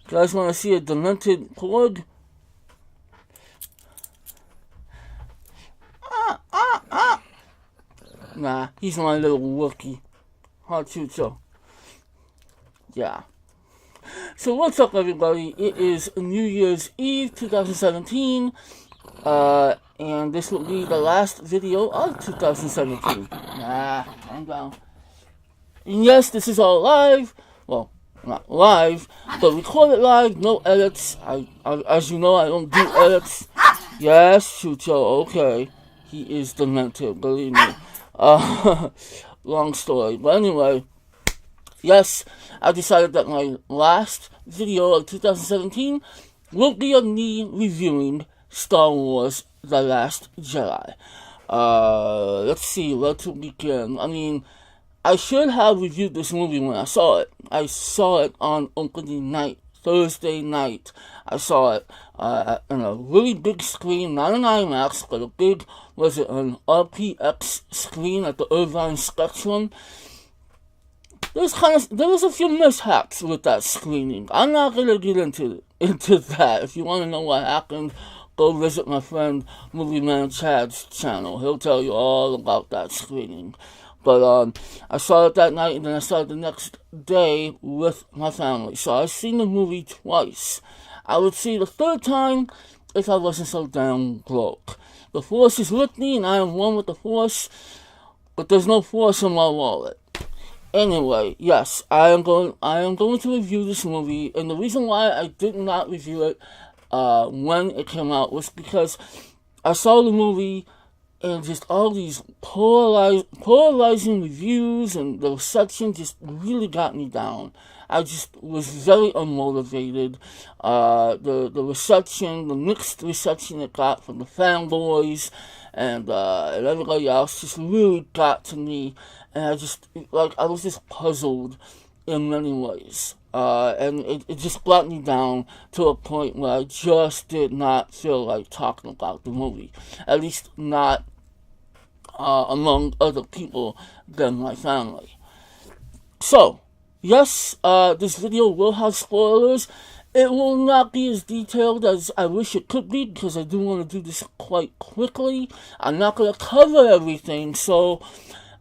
You guys want to see a demented porg? Nah, he's my little Wookie. Hard to tell. Yeah. So what's up, everybody? It is New Year's Eve 2017. And this will be the last video of 2017. Nah, calm down. And yes, this is all live. Well, not live, but recorded live, no edits. As you know, I don't do edits. Yes, Chucho, okay. He is demented, believe me. Long story. But anyway, yes, I decided that my last video of 2017 will be of me reviewing Star Wars The Last Jedi. Let's see, where to begin. I mean, I should have reviewed this movie when I saw it. I saw it on opening night, Thursday night. I saw it on a really big screen, not an IMAX, but a big, was it an RPX screen at the Irvine Spectrum? There was a few mishaps with that screening. I'm not gonna get into that. If you want to know what happened, go visit my friend Movie Man Chad's channel. He'll tell you all about that screening. But I saw it that night, and then I saw it the next day with my family. So I've seen the movie twice. I would see the third time if I wasn't so damn broke. The Force is with me, and I am one with the Force, but there's no Force in my wallet. Anyway, yes, I am going to review this movie, and the reason why I did not review it when it came out was because I saw the movie and just all these polarizing reviews, and the reception just really got me down. I just was very unmotivated. The reception, the mixed reception it got from the fanboys and everybody else just really got to me. And I was just puzzled in many ways. And it just brought me down to a point where I just did not feel like talking about the movie. At least not among other people than my family. So, yes, this video will have spoilers. It will not be as detailed as I wish it could be, because I do want to do this quite quickly. I'm not going to cover everything, so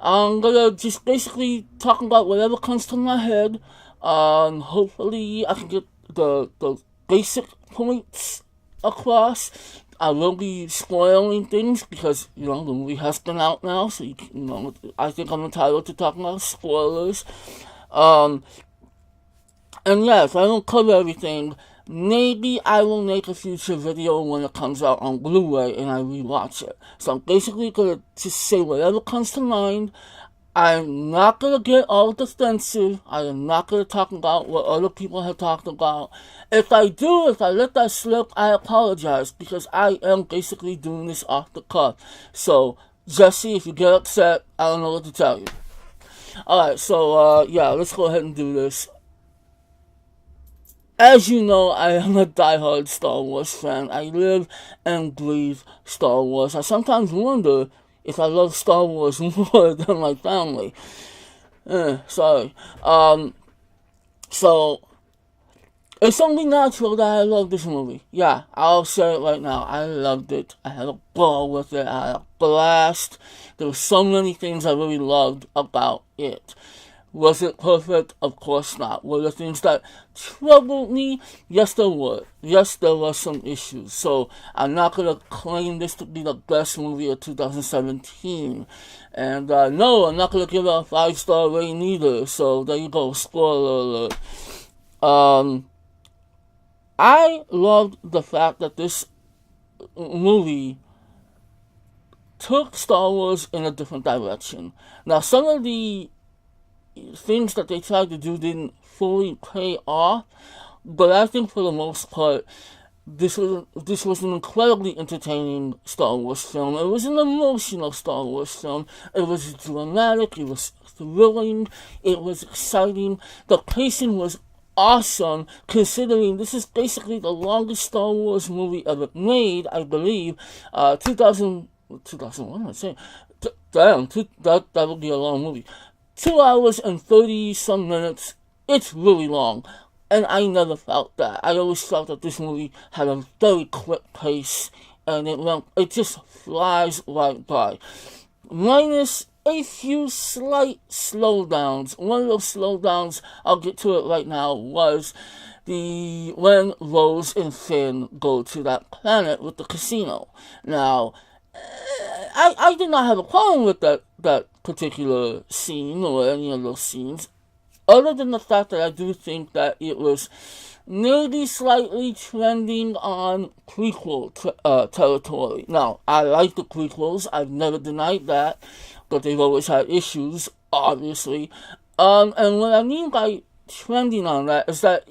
I'm going to just basically talk about whatever comes to my head. Hopefully I can get the basic points across. I will be spoiling things because, the movie has been out now, so, I think I'm entitled to talk about spoilers. And yeah, if I don't cover everything, maybe I will make a future video when it comes out on Blu-ray and I rewatch it. So I'm basically going to just say whatever comes to mind. I'm not going to get all defensive. I am not going to talk about what other people have talked about. If I let that slip, I apologize, because I am basically doing this off the cuff. So, Jesse, if you get upset, I don't know what to tell you. Alright, so, yeah, let's go ahead and do this. As you know, I am a diehard Star Wars fan. I live and breathe Star Wars. I sometimes wonder if I love Star Wars more than my family. Sorry. So, it's only natural that I love this movie. Yeah, I'll say it right now. I loved it. I had a ball with it. I had a blast. There were so many things I really loved about it. Was it perfect? Of course not. Were there things that troubled me? Yes, there were. Yes, there were some issues. So, I'm not going to claim this to be the best movie of 2017. And, no, I'm not going to give it a 5-star rating either. So, there you go. Spoiler alert. I loved the fact that this movie took Star Wars in a different direction. Now, some of the things that they tried to do didn't fully pay off, but I think for the most part, this was an incredibly entertaining Star Wars film. It was an emotional Star Wars film. It was dramatic, it was thrilling, it was exciting. The pacing was awesome, considering this is basically the longest Star Wars movie ever made, I believe. 2000, what am I saying? Damn, that would be a long movie. 2 hours and 30 some minutes. It's really long. And I never felt that. I always felt that this movie had a very quick pace, and it just flies right by. Minus a few slight slowdowns. One of those slowdowns, I'll get to it right now, was when Rose and Finn go to that planet with the casino. Now, I did not have a problem with that particular scene or any of those scenes, other than the fact that I do think that it was maybe slightly trending on prequel territory. Now, I like the prequels. I've never denied that, but they've always had issues, obviously. And what I mean by trending on that is that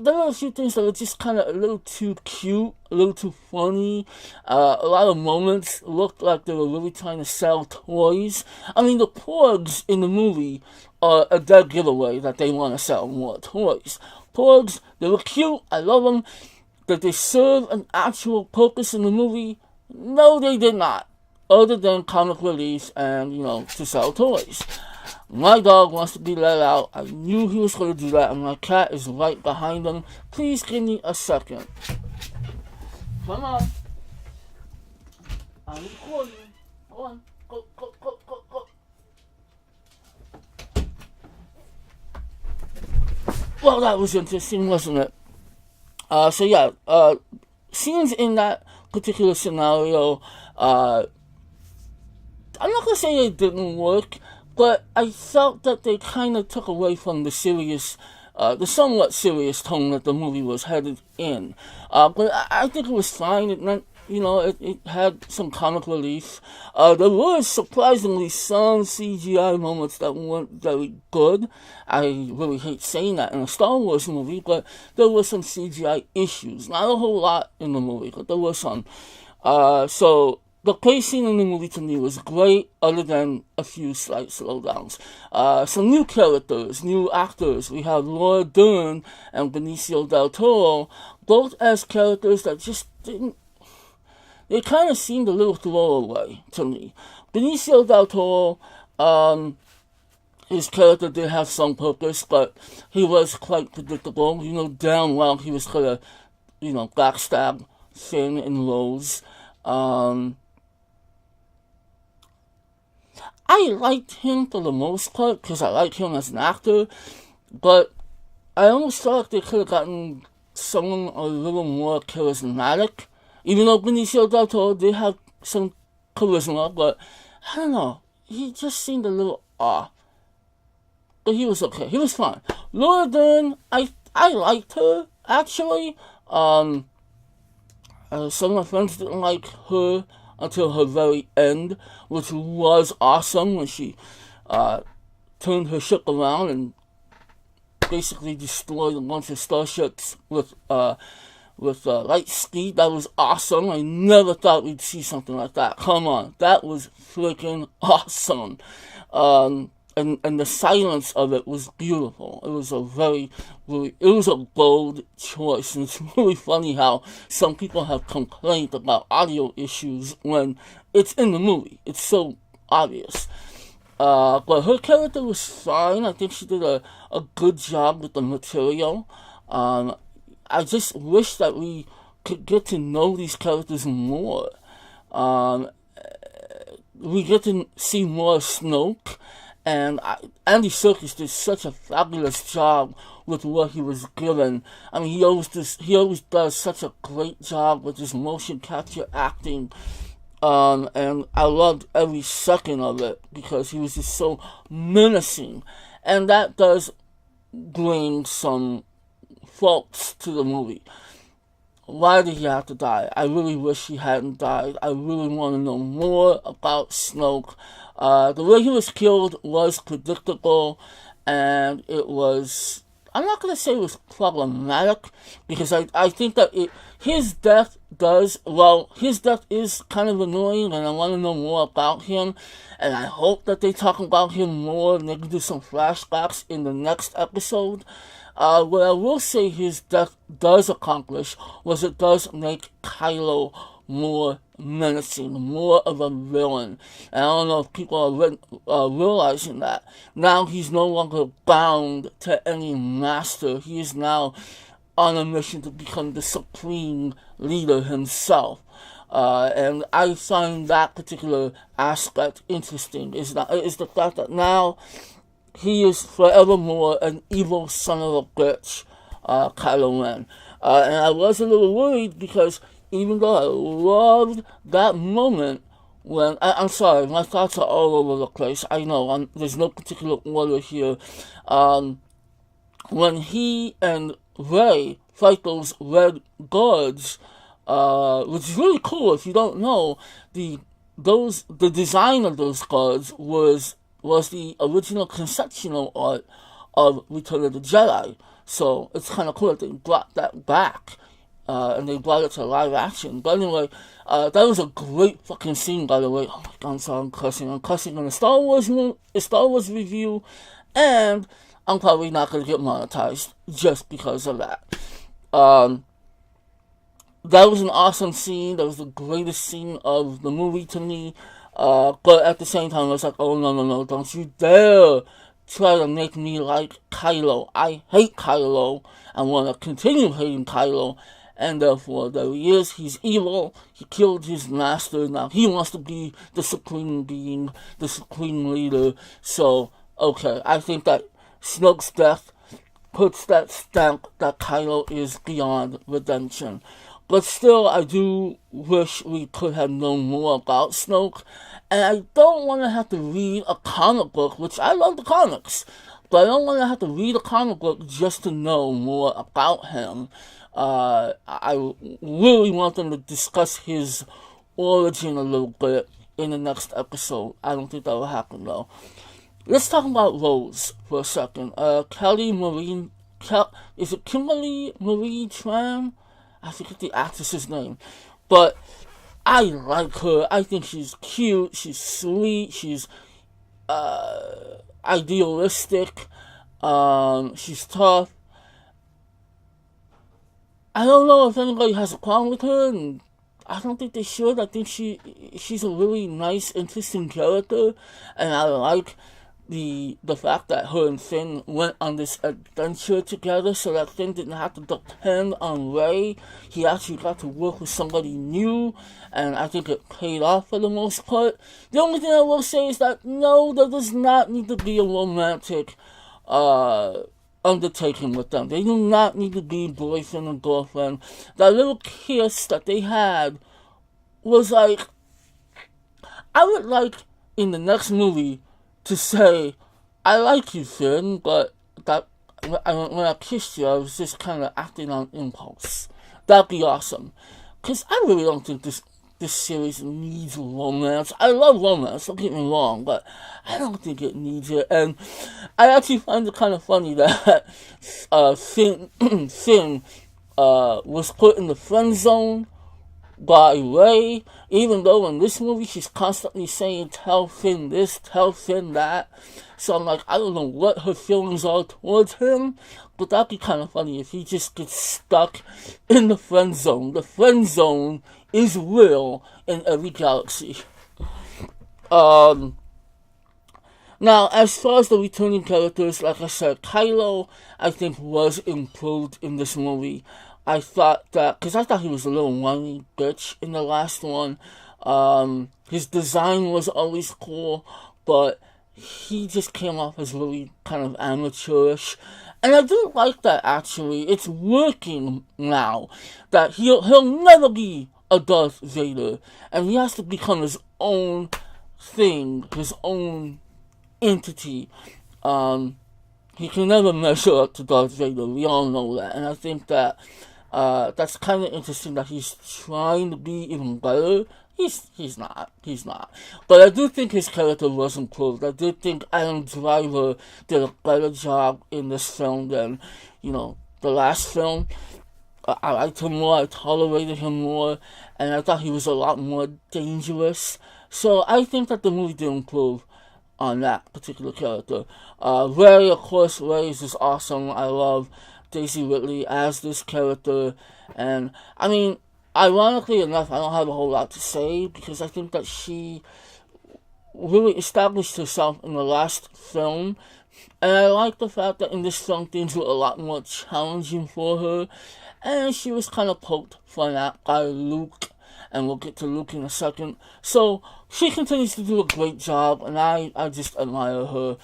there were a few things that were just kind of a little too cute, a little too funny. A lot of moments looked like they were really trying to sell toys. I mean, the Porgs in the movie are a dead giveaway that they want to sell more toys. Porgs, they were cute, I love them. Did they serve an actual purpose in the movie? No, they did not. Other than comic relief and, to sell toys. My dog wants to be let out. I knew he was going to do that, and my cat is right behind him. Please give me a second. Come on. I'm recording. Go on. Go. Well, that was interesting, wasn't it? Scenes in that particular scenario, I'm not going to say they didn't work, but I felt that they kind of took away from the somewhat serious tone that the movie was headed in. But I think it was fine. It meant, it had some comic relief. There were surprisingly some CGI moments that weren't very good. I really hate saying that in a Star Wars movie, but there were some CGI issues. Not a whole lot in the movie, but there were some. So the pacing in the movie to me was great, other than a few slight slowdowns. Some new characters, new actors. We have Laura Dern and Benicio del Toro, both as characters that just didn't. They kind of seemed a little throwaway to me. Benicio del Toro, his character did have some purpose, but he was quite predictable. Damn well he was gonna, backstab Finn and Rose. I liked him for the most part, because I like him as an actor, but I almost felt like they could have gotten someone a little more charismatic, even though Benicio del Toro did have some charisma, but I don't know, he just seemed a little off. But he was okay, he was fine. Laura Dern, I liked her, actually. Some of my friends didn't like her until her very end, which was awesome when she turned her ship around and basically destroyed a bunch of starships with light speed. That was awesome. I never thought we'd see something like that. Come on, that was freaking awesome. And the silence of it was beautiful. It was it was a bold choice. And it's really funny how some people have complained about audio issues when it's in the movie. It's so obvious. But her character was fine. I think she did a good job with the material. I just wish that we could get to know these characters more. We get to see more Snoke. And Andy Serkis did such a fabulous job with what he was given. I mean, he always does such a great job with his motion capture acting. And I loved every second of it because he was just so menacing. And that does bring some faults to the movie. Why did he have to die? I really wish he hadn't died. I really want to know more about Snoke. The way he was killed was predictable, and it was, I'm not going to say it was problematic, because I think that his death is kind of annoying, and I want to know more about him, and I hope that they talk about him more, and they can do some flashbacks in the next episode. What I will say his death does accomplish was it does make Kylo more menacing, more of a villain. And I don't know if people are realizing that. Now he's no longer bound to any master. He is now on a mission to become the supreme leader himself. And I find that particular aspect interesting, is the fact that now he is forevermore an evil son of a bitch, Kylo Ren. And I was a little worried because even though I loved that moment when, I'm sorry, my thoughts are all over the place. I know, there's no particular order here. When he and Rey fight those red guards, which is really cool. If you don't know, the design of those guards was the original conceptual art of Return of the Jedi. So it's kind of cool that they brought that back, and they brought it to live action. But anyway, that was a great fucking scene, by the way. Oh my god, I'm sorry, I'm cussing on a Star Wars review, and I'm probably not gonna get monetized just because of that. That was an awesome scene. That was the greatest scene of the movie to me. But at the same time, I was like, oh, no, don't you dare try to make me like Kylo. I hate Kylo. I want to continue hating Kylo. And therefore, there he is. He's evil. He killed his master. Now he wants to be the supreme being, the supreme leader. So, okay, I think that Snoke's death puts that stamp that Kylo is beyond redemption. But still, I do wish we could have known more about Snoke. And I don't want to have to read a comic book, which I love the comics. But I don't want to have to read a comic book just to know more about him. I really want them to discuss his origin a little bit in the next episode. I don't think that will happen, though. Let's talk about Rose for a second. Is it Kimberly Marie Tran? I forget the actress's name. But I like her. I think she's cute, she's sweet, she's idealistic, she's tough. I don't know if anybody has a problem with her, and I don't think they should. I think she's a really nice, interesting character, and I like the fact that her and Finn went on this adventure together, so that Finn didn't have to depend on Rey. He actually got to work with somebody new, and I think it paid off for the most part. The only thing I will say is that no, there does not need to be a romantic undertaking with them. They do not need to be boyfriend and girlfriend. That little kiss that they had was like, I would like in the next movie to say, I like you, Finn, but that when I kissed you, I was just kind of acting on impulse. That'd be awesome. Because I really don't think this series needs romance. I love romance, don't get me wrong, but I don't think it needs it. And I actually find it kind of funny that Finn was put in the friend zone by Rey, even though in this movie she's constantly saying, tell Finn this, tell Finn that. So I'm like, I don't know what her feelings are towards him, but that'd be kind of funny if he just gets stuck in the friend zone. The friend zone is real in every galaxy. Now, as far as the returning characters, like I said, Kylo, I think, was improved in this movie. I thought that, because I thought he was a little whiny bitch in the last one. His design was always cool, but he just came off as really kind of amateurish. And I do like that, actually. It's working now. That he'll never be a Darth Vader. And he has to become his own thing, his own entity. He can never measure up to Darth Vader. We all know that. And I think that that's kind of interesting that he's trying to be even better. He's not. But I do think his character was improved. I do think Adam Driver did a better job in this film than, the last film. I liked him more, I tolerated him more, and I thought he was a lot more dangerous. So I think that the movie did improve on that particular character. Rey, of course, Rey is just awesome. I love Daisy Ridley as this character, and I mean, ironically enough, I don't have a whole lot to say because I think that she really established herself in the last film. And I like the fact that in this film things were a lot more challenging for her. And she was kind of poked fun at by Luke. And we'll get to Luke in a second. So she continues to do a great job, and I just admire her.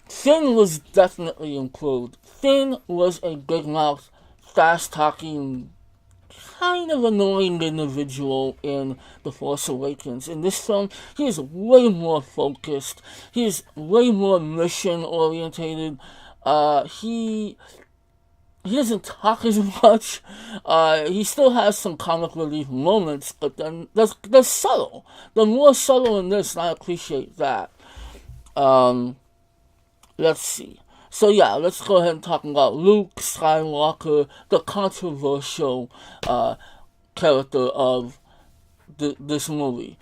Finn was definitely improved. Finn was a big mouth, fast talking, kind of annoying individual in The Force Awakens. In this film, he is way more focused. He is way more mission orientated. He doesn't talk as much. He still has some comic relief moments, but then they're subtle. They're more subtle in this, and I appreciate that. Let's see. So yeah, let's go ahead and talk about Luke Skywalker, the controversial character of this movie.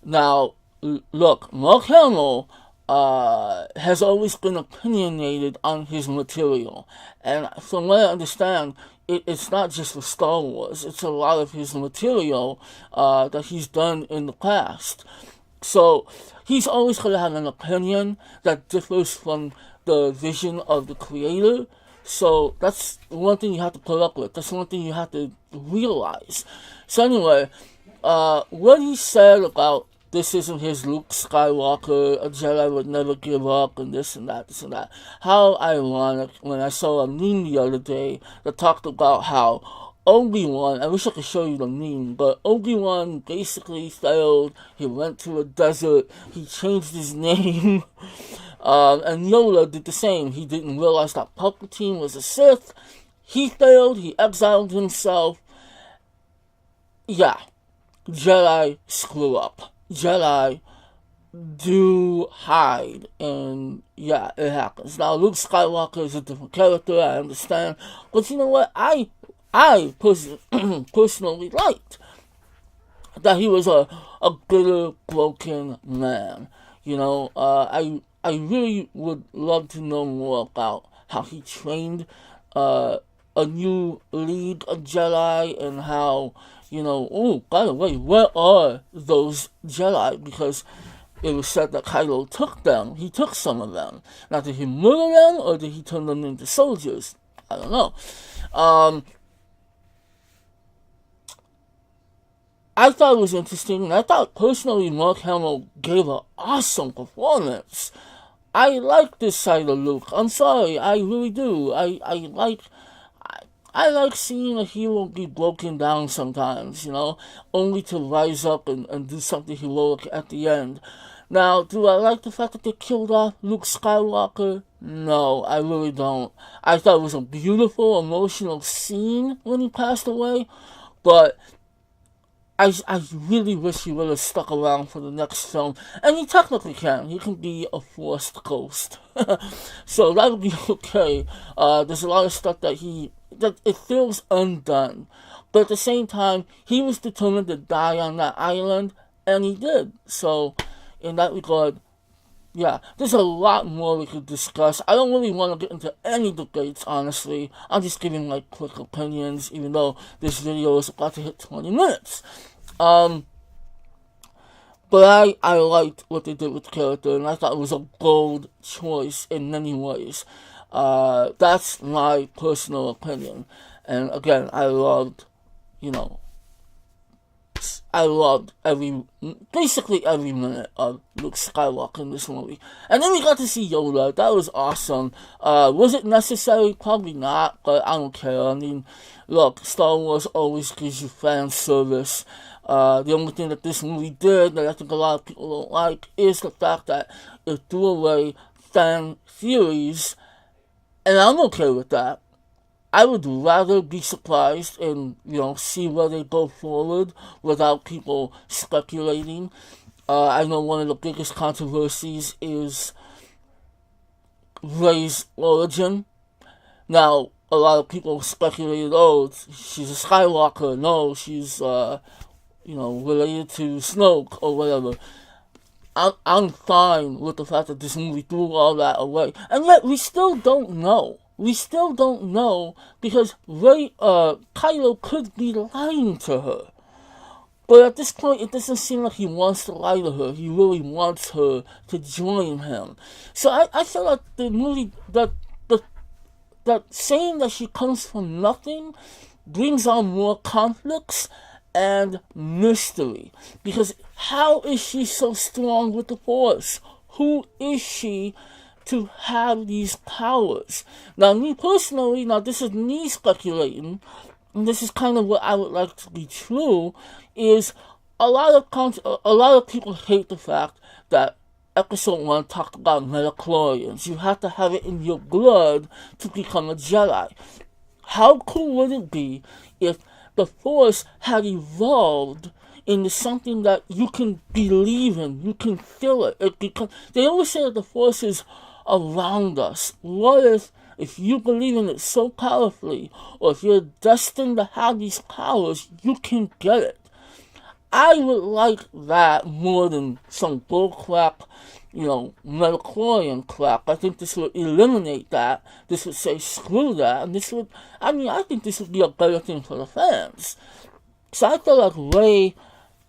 Now, look, Mark Hamill has always been opinionated on his material, and from what I understand, it's not just for Star Wars. It's a lot of his material that he's done in the past. So he's always going to have an opinion that differs from the vision of the creator. So that's one thing you have to put up with. That's one thing you have to realize. So anyway, what he said about this isn't his Luke Skywalker, a Jedi would never give up, and this and that, this and that. How ironic when I saw a meme the other day that talked about how Obi-Wan, I wish I could show you the meme, but Obi-Wan basically failed. He went to a desert, he changed his name, and Yoda did the same. He didn't realize that Palpatine was a Sith. He failed, he exiled himself. Yeah, Jedi screw up. Jedi do hide, and yeah, it happens. Now, Luke Skywalker is a different character, I understand, but you know what? I personally liked that he was a bitter, broken man. You know, I really would love to know more about how he trained a new league of Jedi, and how, you know, oh, by the way, where are those Jedi? Because it was said that Kylo took them. He took some of them. Now, did he murder them, or did he turn them into soldiers? I don't know. I thought it was interesting, and I thought personally Mark Hamill gave an awesome performance. I like this side of Luke. I'm sorry, I really do. I like seeing a hero be broken down sometimes, you know, only to rise up and do something heroic at the end. Now, do I like the fact that they killed off Luke Skywalker? No, I really don't. I thought it was a beautiful, emotional scene when he passed away, but I really wish he would have stuck around for the next film. And he technically can. He can be a forced ghost. So that would be okay. There's a lot of stuff that it feels undone. But at the same time, he was determined to die on that island, and he did. So, in that regard, yeah, there's a lot more we could discuss. I don't really want to get into any debates, honestly. I'm just giving my quick opinions, even though this video is about to hit 20 minutes. But I liked what they did with the character, and I thought it was a bold choice in many ways. That's my personal opinion. And again, I loved basically every minute of Luke Skywalker in this movie. And then we got to see Yoda. That was awesome. Was it necessary? Probably not, but I don't care. I mean, look, Star Wars always gives you fan service. The only thing that this movie did that I think a lot of people don't like is the fact that it threw away fan theories, and I'm okay with that. I would rather be surprised and, see where they go forward without people speculating. I know one of the biggest controversies is Rey's origin. Now, a lot of people speculated, she's a Skywalker. No, she's, related to Snoke or whatever. I'm fine with the fact that this movie threw all that away. And yet, we still don't know. we still don't know because Kylo could be lying to her. But at this point, it doesn't seem like he wants to lie to her. He really wants her to join him. So I feel like the movie, that saying that she comes from nothing brings on more conflicts and mystery. Because how is she so strong with the Force? Who is she to have these powers? Now, me personally, this is me speculating, and this is kind of what I would like to be true, is a lot of people hate the fact that Episode 1 talked about midichlorians. You have to have it in your blood to become a Jedi. How cool would it be if the Force had evolved into something that you can believe in, you can feel it? They always say that the Force is around us. What if you believe in it so powerfully, or if you're destined to have these powers, you can get it? I would like that more than some bullcrap, midichlorian crap. I think this would eliminate that. This would say screw that, and I think this would be a better thing for the fans. So I feel like Rey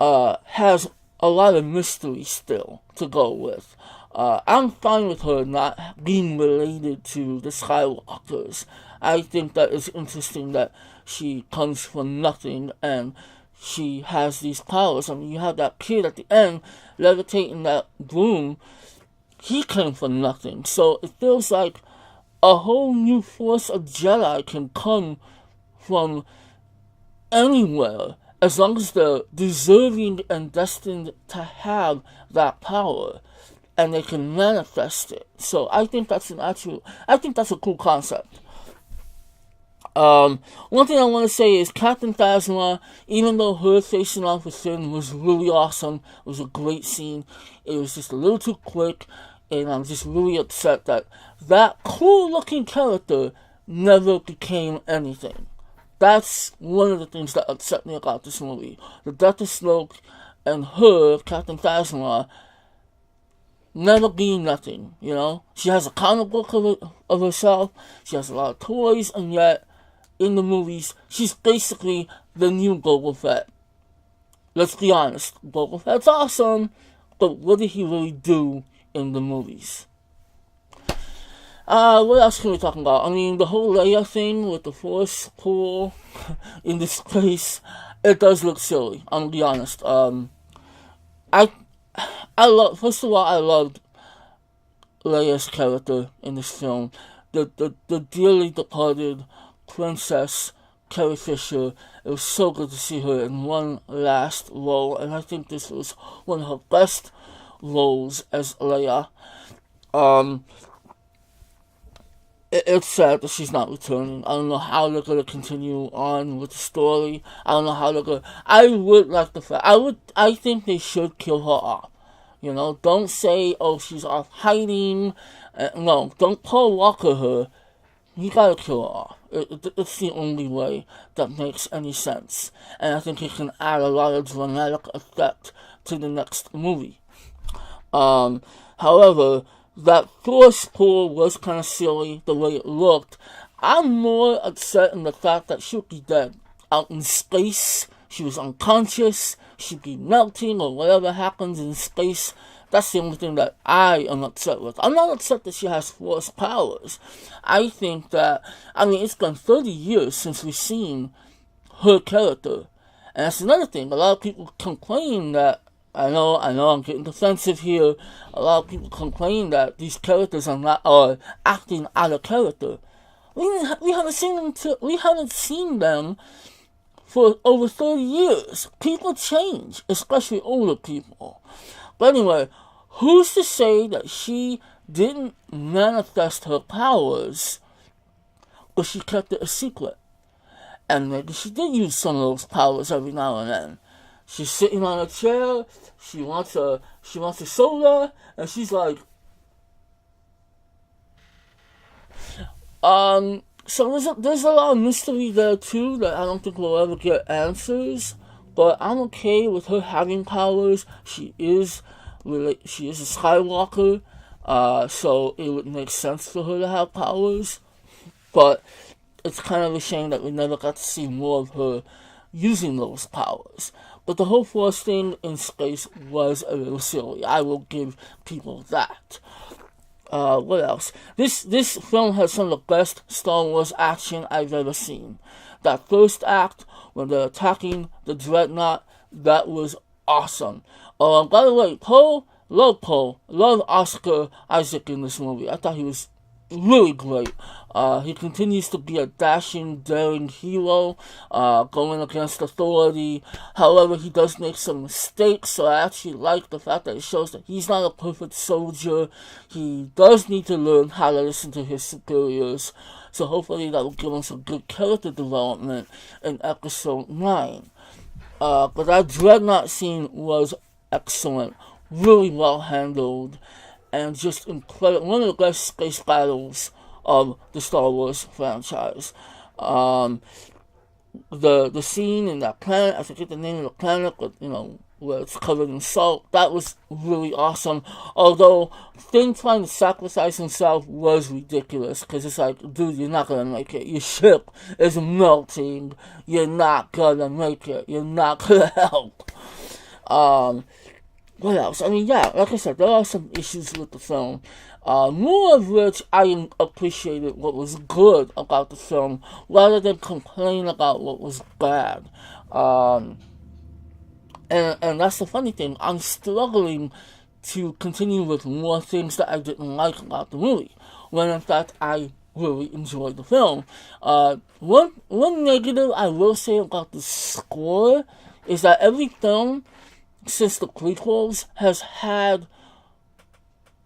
has a lot of mystery still to go with. I'm fine with her not being related to the Skywalkers. I think that it's interesting that she comes from nothing and she has these powers. I mean, you have that kid at the end levitating that broom. He came from nothing. So it feels like a whole new force of Jedi can come from anywhere, as long as they're deserving and destined to have that power, and they can manifest it. So I think that's a cool concept. One thing I want to say is Captain Phasma, even though her facing off with Finn was really awesome, it was a great scene, it was just a little too quick, and I'm just really upset that cool looking character never became anything. That's one of the things that upset me about this movie. The death of Snoke and her, Captain Phasma, never being nothing, She has a comic book of herself, she has a lot of toys, and yet, in the movies, she's basically the new Boba Fett. Let's be honest, Boba Fett's awesome, but what did he really do in the movies? What else can we talk about? I mean, the whole Leia thing with the Force pull in this place, it does look silly, I'm gonna be honest. First of all, I loved Leia's character in this film. The dearly departed Princess Carrie Fisher. It was so good to see her in one last role, and I think this was one of her best roles as Leia. It's sad that she's not returning. I don't know how they're gonna continue on with the story. I don't know how they're gonna. I think they should kill her off. Don't say, oh, she's off hiding. No, don't Paul Walker her. You gotta kill her off. It's the only way that makes any sense. And I think it can add a lot of dramatic effect to the next movie. However, that Force pull was kind of silly, the way it looked. I'm more upset in the fact that she would be dead. Out in space, she was unconscious, she'd be melting or whatever happens in space. That's the only thing that I am upset with. I'm not upset that she has Force powers. I think that, it's been 30 years since we've seen her character. And that's another thing. A lot of people complain that, I know I'm getting defensive here. A lot of people complain that these characters are acting out of character. We haven't seen them for over 30 years. People change, especially older people. But anyway, who's to say that she didn't manifest her powers, but she kept it a secret? And maybe she did use some of those powers every now and then. She's sitting on a chair, she wants a soda, and she's like, so there's a lot of mystery there too that I don't think we'll ever get answers, but I'm okay with her having powers. She is a Skywalker, so it would make sense for her to have powers. but it's kind of a shame that we never got to see more of her using those powers. But the whole Force thing in space was a little silly. I will give people that. What else? This film has some of the best Star Wars action I've ever seen. That first act, when they're attacking the Dreadnought, that was awesome. Oh, and by the way, Poe, love Oscar Isaac in this movie. I thought he was really great. He continues to be a dashing, daring hero, going against authority. However, he does make some mistakes, so I actually like the fact that it shows that he's not a perfect soldier. He does need to learn how to listen to his superiors, so hopefully that will give him some good character development in Episode 9. But that Dreadnought scene was excellent, really well handled, and just incredible. One of the best space battles of the Star Wars franchise. The scene in that planet, I forget the name of the planet, but where it's covered in salt, that was really awesome. Although Finn trying to sacrifice himself was ridiculous, because it's like, dude, you're not gonna make it. Your ship is melting. You're not gonna make it. You're not gonna help. What else? I mean, yeah, like I said, there are some issues with the film. More of which I appreciated what was good about the film, rather than complain about what was bad. And that's the funny thing. I'm struggling to continue with more things that I didn't like about the movie, when in fact I really enjoyed the film. One negative I will say about the score is that every film since the prequels has had,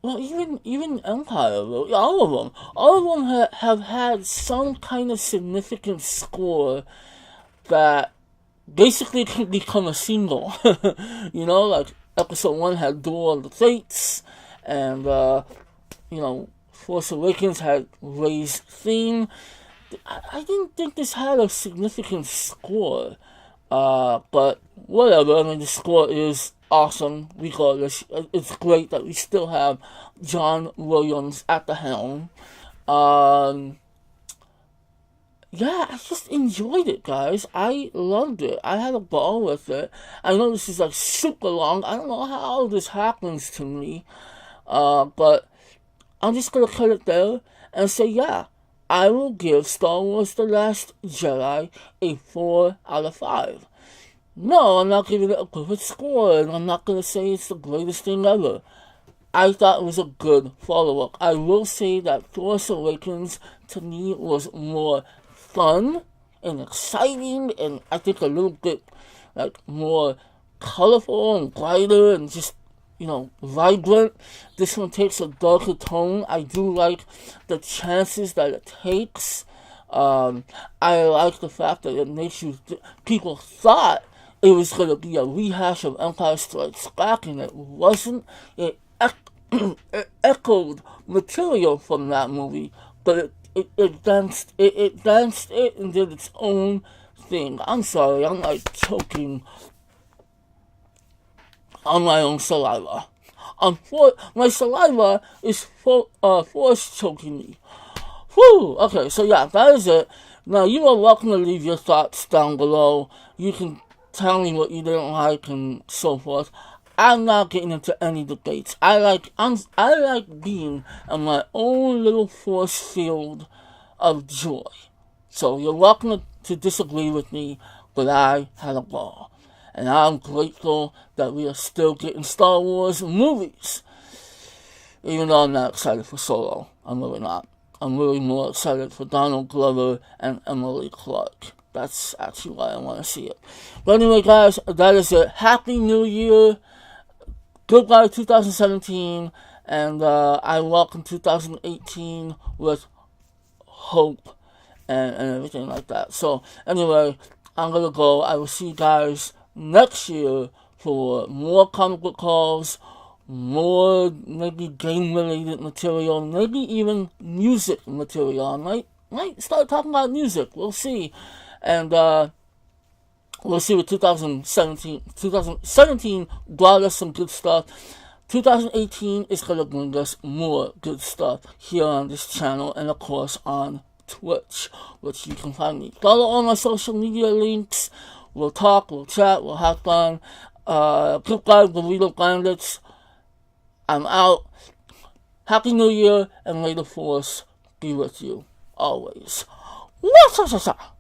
well, even Empire, all of them have had some kind of significant score that basically can become a single. Like Episode 1 had Duel of the Fates, and Force Awakens had Rey's theme. I didn't think this had a significant score. But whatever, I mean, the score is awesome regardless. It's great that we still have John Williams at the helm. Yeah, I just enjoyed it, guys. I loved it. I had a ball with it. I know this is like super long. I don't know how this happens to me. But I'm just gonna cut it there and say, yeah, I will give Star Wars The Last Jedi a 4 out of 5. No, I'm not giving it a perfect score, and I'm not going to say it's the greatest thing ever. I thought it was a good follow-up. I will say that Force Awakens, to me, was more fun and exciting, and I think a little bit more colorful and brighter and just vibrant. This one takes a darker tone. I do like the chances that it takes. I like the fact that it makes you... People thought it was going to be a rehash of Empire Strikes Back, and it wasn't. It echoed material from that movie, but it danced it and did its own thing. I'm sorry, I'm choking on my own saliva. My saliva is force choking me. Whew! Okay, so yeah, that is it. Now, you are welcome to leave your thoughts down below. You can tell me what you didn't like and so forth. I'm not getting into any debates. I like being in my own little force field of joy. So you're welcome to disagree with me, but I had a ball. And I'm grateful that we are still getting Star Wars movies. Even though I'm not excited for Solo. I'm really not. I'm really more excited for Donald Glover and Emily Clark. That's actually why I want to see it. But anyway, guys, that is it. Happy New Year. Goodbye 2017. And I welcome 2018 with hope and everything like that. So, anyway, I'm going to go. I will see you guys next year for more comic book calls, more maybe game-related material, maybe even music material. I might start talking about music. We'll see. And we'll see what 2017 brought us some good stuff. 2018 is going to bring us more good stuff here on this channel and, of course, on Twitch, which you can find me. Follow all my social media links. We'll talk, we'll chat, we'll have fun. Subscribe to Burrito Bandits. I'm out. Happy New Year, and may the Force be with you always. What's up?